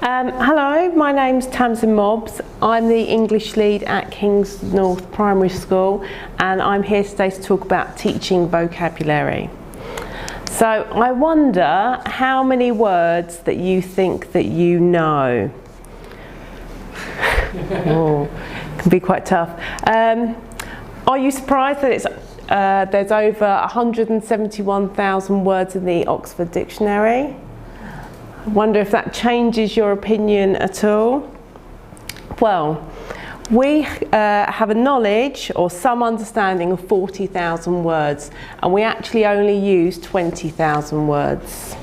Hello, my name's Tamsin Mobbs. I'm the English lead at Kings North Primary School, and I'm here today to talk about teaching vocabulary. So I wonder how many words that you think that you know. Oh, it can be quite tough. Are you surprised that there's over 171,000 words in the Oxford Dictionary? I wonder if that changes your opinion at all. Well, we have a knowledge or some understanding of 40,000 words, and we actually only use 20,000 words.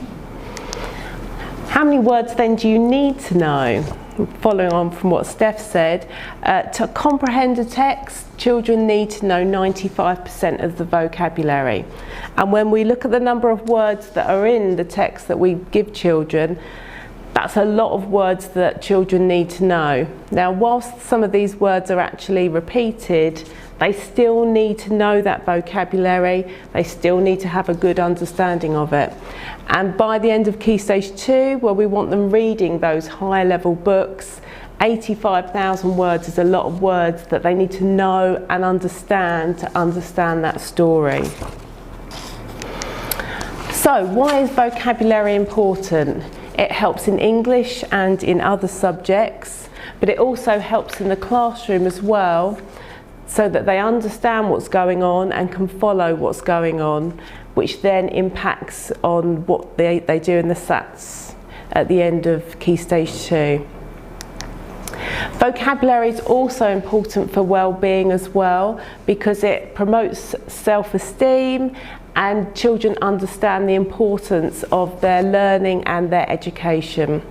How many words then do you need to know? Following on from what Steph said, to comprehend a text, children need to know 95% of the vocabulary. And when we look at the number of words that are in the text that we give children, that's a lot of words that children need to know. Now, whilst some of these words are actually repeated, they still need to know that vocabulary, they still need to have a good understanding of it. And by the end of Key Stage 2, where we want them reading those higher level books, 85,000 words is a lot of words that they need to know and understand to understand that story. So, why is vocabulary important? It helps in English and in other subjects, but it also helps in the classroom as well, so that they understand what's going on and can follow what's going on, which then impacts on what they do in the SATs at the end of Key Stage 2. Vocabulary is also important for well-being as well, because it promotes self-esteem and children understand the importance of their learning and their education.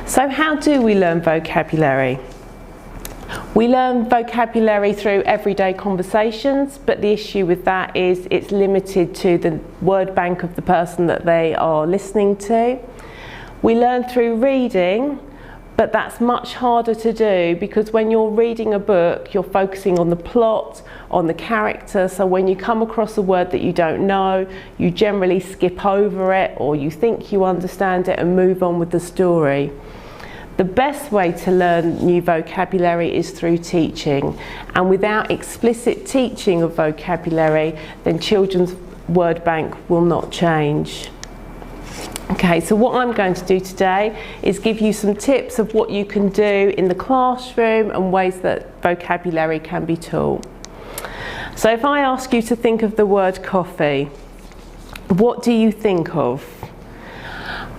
So how do we learn vocabulary? We learn vocabulary through everyday conversations, but the issue with that is it's limited to the word bank of the person that they are listening to. We learn through reading, but that's much harder to do because when you're reading a book, you're focusing on the plot, on the character, so when you come across a word that you don't know, you generally skip over it or you think you understand it and move on with the story. The best way to learn new vocabulary is through teaching, and without explicit teaching of vocabulary, then children's word bank will not change. Okay, so what I'm going to do today is give you some tips of what you can do in the classroom and ways that vocabulary can be taught. So if I ask you to think of the word coffee, what do you think of?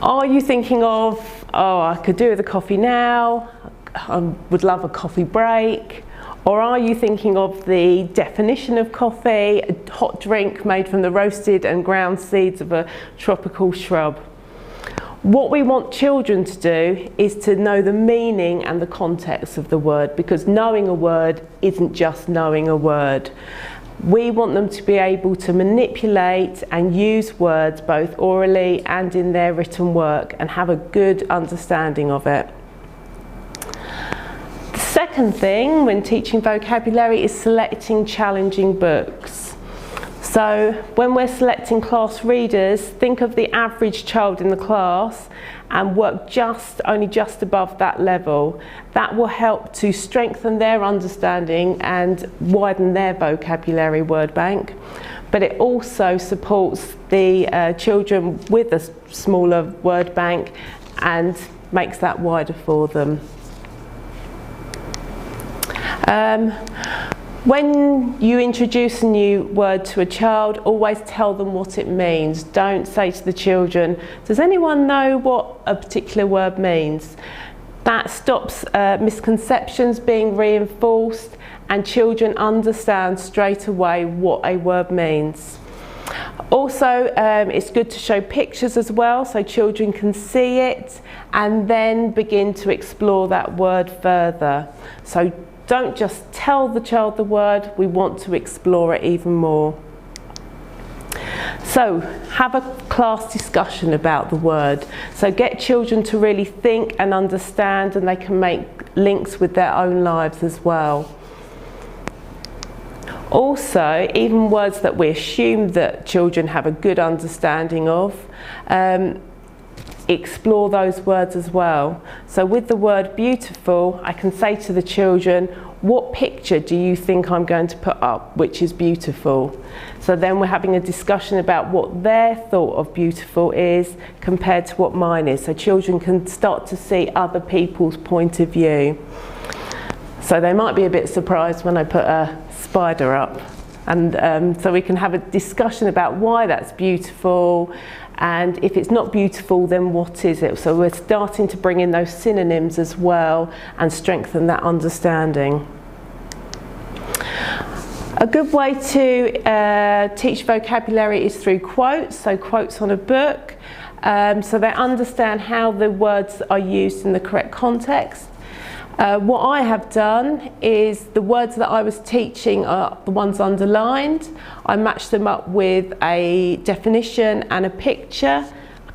Are you thinking of, oh, I could do with a coffee now, I would love a coffee break? Or are you thinking of the definition of coffee, a hot drink made from the roasted and ground seeds of a tropical shrub? What we want children to do is to know the meaning and the context of the word, because knowing a word isn't just knowing a word. We want them to be able to manipulate and use words both orally and in their written work and have a good understanding of it. The second thing when teaching vocabulary is selecting challenging books. So when we're selecting class readers, think of the average child in the class and work only just above that level. That will help to strengthen their understanding and widen their vocabulary word bank. But it also supports the children with a smaller word bank and makes that wider for them. When you introduce a new word to a child, always tell them what it means. Don't say to the children, does anyone know what a particular word means? That stops misconceptions being reinforced and children understand straight away what a word means. Also, it's good to show pictures as well so children can see it and then begin to explore that word further. So don't just tell the child the word, we want to explore it even more. So have a class discussion about the word. So get children to really think and understand, and they can make links with their own lives as well. Also, even words that we assume that children have a good understanding of, explore those words as well. So with the word beautiful, I can say to the children, what picture do you think I'm going to put up which is beautiful? So then we're having a discussion about what their thought of beautiful is compared to what mine is. So children can start to see other people's point of view. So they might be a bit surprised when I put a spider up. And so we can have a discussion about why that's beautiful, and if it's not beautiful, then what is it? So we're starting to bring in those synonyms as well and strengthen that understanding. A good way to teach vocabulary is through quotes, so quotes on a book, so they understand how the words are used in the correct context. What I have done is the words that I was teaching are the ones underlined. I matched them up with a definition and a picture,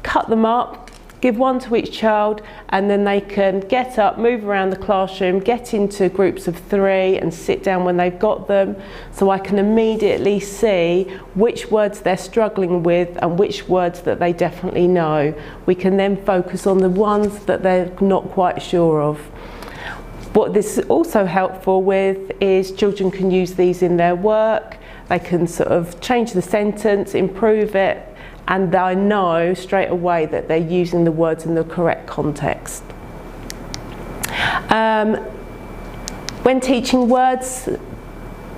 cut them up, give one to each child, and then they can get up, move around the classroom, get into groups of 3 and sit down when they've got them, so I can immediately see which words they're struggling with and which words that they definitely know. We can then focus on the ones that they're not quite sure of. What this is also helpful with is children can use these in their work. They can sort of change the sentence, improve it, and I know straight away that they're using the words in the correct context. When teaching words,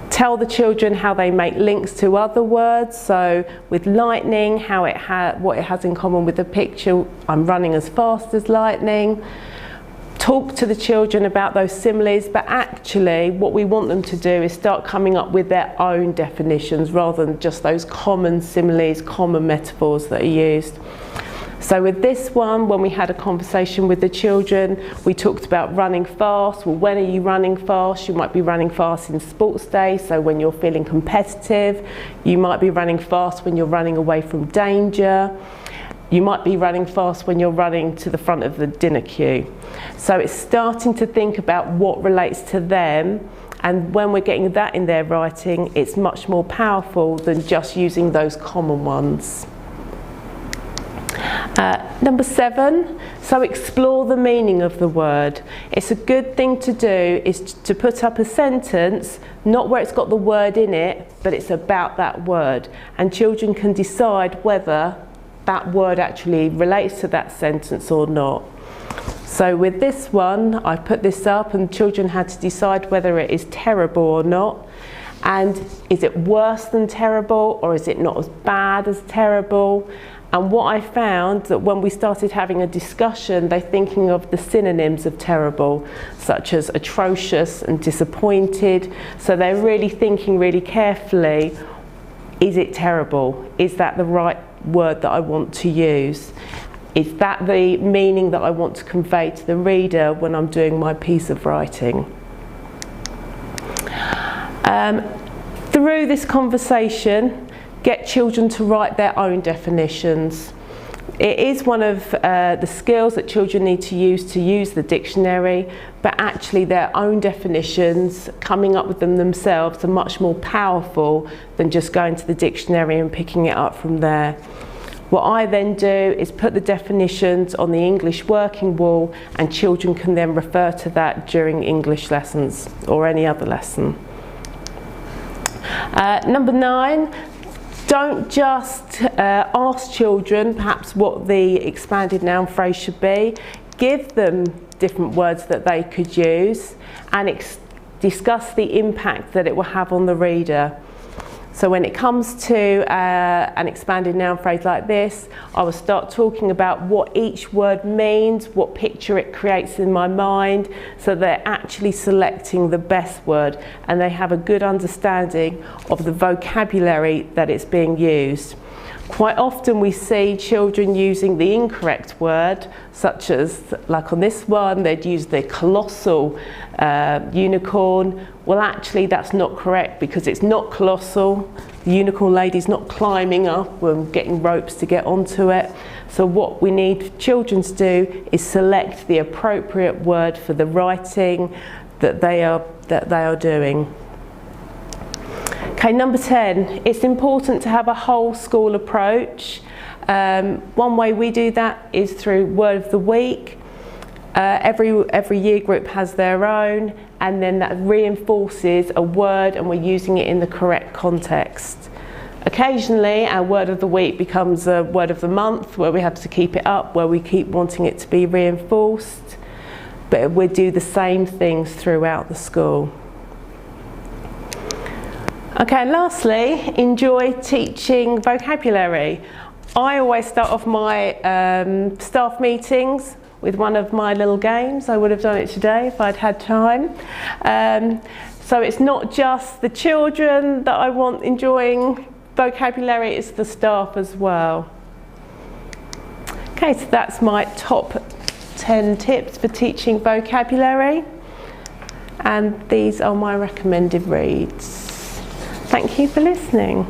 tell the children how they make links to other words. So with lightning, what it has in common with the picture, I'm running as fast as lightning. Talk to the children about those similes, but actually what we want them to do is start coming up with their own definitions rather than just those common similes, common metaphors that are used. So with this one, when we had a conversation with the children, we talked about running fast. Well, when are you running fast? You might be running fast in sports day, so when you're feeling competitive. You might be running fast when you're running away from danger. You might be running fast when you're running to the front of the dinner queue. So it's starting to think about what relates to them, and when we're getting that in their writing, it's much more powerful than just using those common ones. Number 7, so explore the meaning of the word. It's a good thing to do is to put up a sentence, not where it's got the word in it, but it's about that word, and children can decide whether that word actually relates to that sentence or not. So with this one, I put this up and children had to decide whether it is terrible or not. And is it worse than terrible, or is it not as bad as terrible? And what I found that when we started having a discussion, they're thinking of the synonyms of terrible, such as atrocious and disappointed. So they're really thinking really carefully, is it terrible? Is that the right word that I want to use? Is that the meaning that I want to convey to the reader when I'm doing my piece of writing? Through this conversation, get children to write their own definitions. It is one of the skills that children need to use the dictionary, but actually their own definitions, coming up with them themselves, are much more powerful than just going to the dictionary and picking it up from there. What I then do is put the definitions on the English working wall, and children can then refer to that during English lessons or any other lesson. Number 9, don't just ask children perhaps what the expanded noun phrase should be. Give them different words that they could use and discuss the impact that it will have on the reader. So when it comes to an expanded noun phrase like this, I will start talking about what each word means, what picture it creates in my mind, so they're actually selecting the best word and they have a good understanding of the vocabulary that it's being used. Quite often we see children using the incorrect word, such as, like on this one, they'd use the colossal unicorn. Well, actually that's not correct, because it's not colossal. The unicorn lady's not climbing up and getting ropes to get onto it. So what we need children to do is select the appropriate word for the writing that they are doing. Okay, number 10, it's important to have a whole school approach. One way we do that is through Word of the Week. Every year group has their own, and then that reinforces a word and we're using it in the correct context. Occasionally our Word of the Week becomes a Word of the Month, where we have to keep it up, where we keep wanting it to be reinforced, but we do the same things throughout the school. Okay, and lastly, enjoy teaching vocabulary. I always start off my staff meetings with one of my little games. I would have done it today if I'd had time. So it's not just the children that I want enjoying vocabulary, it's the staff as well. Okay, so that's my top 10 tips for teaching vocabulary, and these are my recommended reads. Thank you for listening.